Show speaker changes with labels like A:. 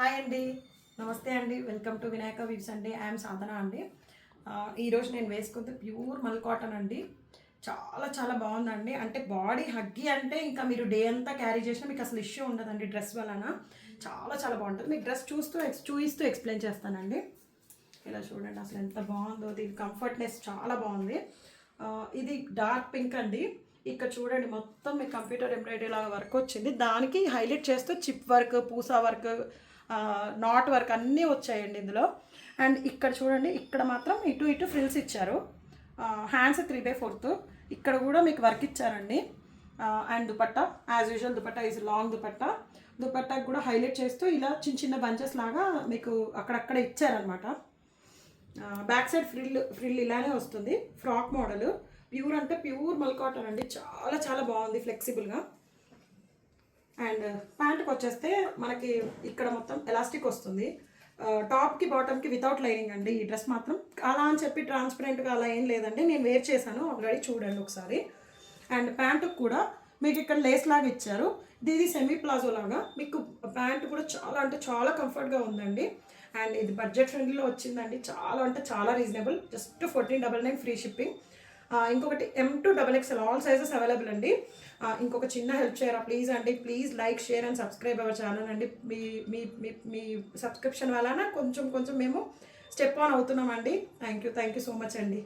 A: Hi అండి, నమస్తే అండి. వెల్కమ్ టు వినాయక వీవ్స్ అండి. ఐఎమ్ సాధన అండి. ఈరోజు నేను వేసుకుంది ప్యూర్ మల్ కాటన్ అండి. చాలా చాలా బాగుందండి. అంటే బాడీ హగ్గి అంటే ఇంకా మీరు డే అంతా క్యారీ చేసినా మీకు అసలు ఇష్యూ ఉండదండి డ్రెస్ వలన. చాలా చాలా బాగుంటుంది. మీకు డ్రెస్ చూపిస్తూ ఎక్స్ప్లెయిన్ చేస్తానండి. ఇలా చూడండి అసలు ఎంత బాగుందో. దీని కంఫర్ట్నెస్ చాలా బాగుంది. ఇది డార్క్ పింక్ అండి. ఇక్కడ చూడండి మొత్తం మీ కంప్యూటర్ ఎంబ్రాయిడరీ లాగా వర్క్ వచ్చింది. దానికి హైలైట్ చేస్తూ chip work, Pusa work, not work అన్నీ వచ్చాయండి ఇందులో. అండ్ ఇక్కడ చూడండి, ఇక్కడ మాత్రం ఇటు ఇటు ఫ్రిల్స్ ఇచ్చారు. హ్యాండ్స్ 3/4 ఇక్కడ కూడా మీకు వర్క్ ఇచ్చారండి. And dupatta as usual dupatta is long దుపట్టాకు కూడా హైలైట్ చేస్తూ ఇలా చిన్న చిన్న బంచెస్ లాగా మీకు అక్కడక్కడ ఇచ్చారనమాట. బ్యాక్ సైడ్ ఫ్రిల్ ఇలానే వస్తుంది. ఫ్రాక్ మోడల్, ప్యూర్ అంటే ప్యూర్ మల్ కాటన్ అండి. చాలా చాలా బాగుంది, ఫ్లెక్సిబుల్గా. అండ్ ప్యాంట్కి వచ్చేస్తే మనకి ఇక్కడ మొత్తం ఎలాస్టిక్ వస్తుంది. టాప్కి బాటమ్కి వితౌట్ లైనింగ్ అండి. ఈ డ్రెస్ మాత్రం అలా అని చెప్పి ట్రాన్స్పరెంట్గా అలా ఏం లేదండి. నేను వేర్ చేశాను ఆల్రెడీ, చూడండి ఒకసారి. అండ్ ప్యాంటుకు కూడా మీకు ఇక్కడ లేస్ లాగా ఇచ్చారు. ఇది సెమీ ప్లాజో లాగా. మీకు ప్యాంట్ కూడా చాలా అంటే చాలా కంఫర్ట్గా ఉందండి. అండ్ ఇది బడ్జెట్ ఫ్రెండ్లీలో వచ్చిందండి. చాలా అంటే చాలా రీజనబుల్. Just 1499 free shipping. ఇంకొకటి M to XXL all sizes available అండి. ఇంకొక చిన్న హెల్ప్ చేయరా ప్లీజ్ అండి. Please like, share and subscribe our channel అండి. మీ మీ మీ మీ సబ్స్క్రిప్షన్ వలన కొంచెం మేము స్టెప్ ఆన్ అవుతున్నామండి. థ్యాంక్ యూ సో మచ్ అండి.